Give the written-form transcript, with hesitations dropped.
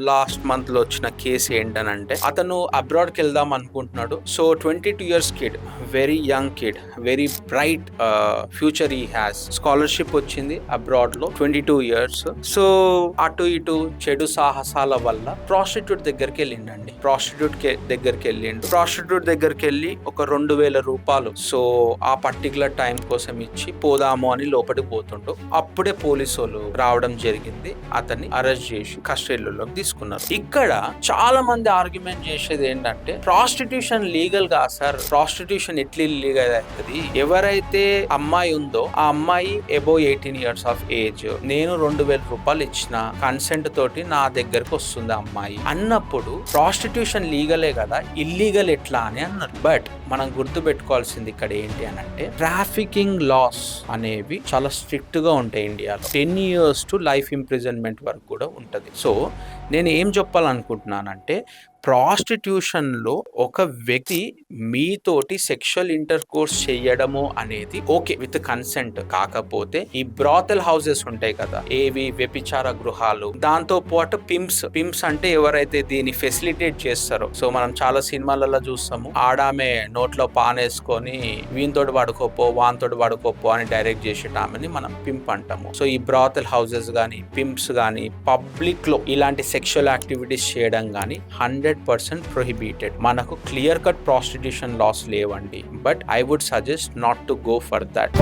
Last month లో వచ్చిన case ఏంటనంటే అతను అబ్రాడ్ కి వెళ్దాం అనుకుంటున్నాడు. So 22 years kid, very young kid, very bright future ఈ హ్యాస్. స్కాలర్షిప్ వచ్చింది అబ్రాడ్ లో, 22 years. సో అటు ఇటు చెడు సాహసాల వల్ల ప్రాస్టిట్యూట్ దగ్గరికి వెళ్ళిండండి. ప్రాస్టిట్యూట్ దగ్గరికి వెళ్ళి ఒక 2,000 రూపాయలు సో ఆ పర్టికులర్ టైం కోసం ఇచ్చి పోదాము అని లోపలికి పోతుంటూ అప్పుడే పోలీసు వాళ్ళు రావడం జరిగింది. అతన్ని అరెస్ట్ చేసి కస్టడీలోకి తీసుకున్నారు. ఇక్కడ చాలా మంది ఆర్గ్యుమెంట్ చేసేది ఏంటంటే ప్రాస్టిట్యూషన్ లీగల్ గా సార్, ప్రాస్టిట్యూషన్ ఎట్లా ఇల్లీగల్ అవుతుంది? ఎవరైతే అమ్మాయి ఉందో ఆ అమ్మాయి అబోవ్ 18 years ఆఫ్ ఏజ్, నేను 2,000 రూపాయలు ఇచ్చిన కన్సెంట్ తోటి నా దగ్గరకు వస్తుంది అమ్మాయి అన్నప్పుడు ప్రాస్టిట్యూషన్ లీగలే కదా, ఇల్లీగల్ ఎట్లా అని అన్నారు. బట్ మనం గుర్తు పెట్టుకోవాల్సింది ఇక్కడ ఏంటి అని అంటే ట్రాఫికింగ్ లాస్ అనేవి చాలా స్ట్రిక్ట్ గా ఉంటాయి ఇండియాలో. 10 years టు లైఫ్ ఇంప్రిజన్మెంట్ వరకు కూడా ఉంటది. సో నేను ఏం చెప్పాలనుకుంటున్నానంటే ప్రాస్టిట్యూషన్ లో ఒక వ్యక్తి మీతోటి సెక్షువల్ ఇంటర్ కోర్స్ చేయడము అనేది ఓకే విత్ కన్సెంట్. కాకపోతే ఈ బ్రాతల్ హౌసెస్ ఉంటాయి కదా, ఏవి వ్యభిచార గృహాలు, దాంతో పాటు పిమ్స్ అంటే ఎవరైతే దీన్ని ఫెసిలిటేట్ చేస్తారో, సో మనం చాలా సినిమాలలో చూస్తాము, ఆడామే నోట్లో పానేసుకొని వీనితోటి పడుకోపో వానితోటి పడుకోపో అని డైరెక్ట్ చేసేటామని మనం పింప్ అంటాము. సో ఈ బ్రాతల్ హౌసెస్ గానీ పింప్స్ గానీ పబ్లిక్ లో ఇలాంటి సెక్షువల్ యాక్టివిటీస్ చేయడం గానీ 100% prohibited. మనకు క్లియర్ కట్ ప్రాస్టిట్యూషన్ లాస్ లేవండి. But I would suggest not to go for that.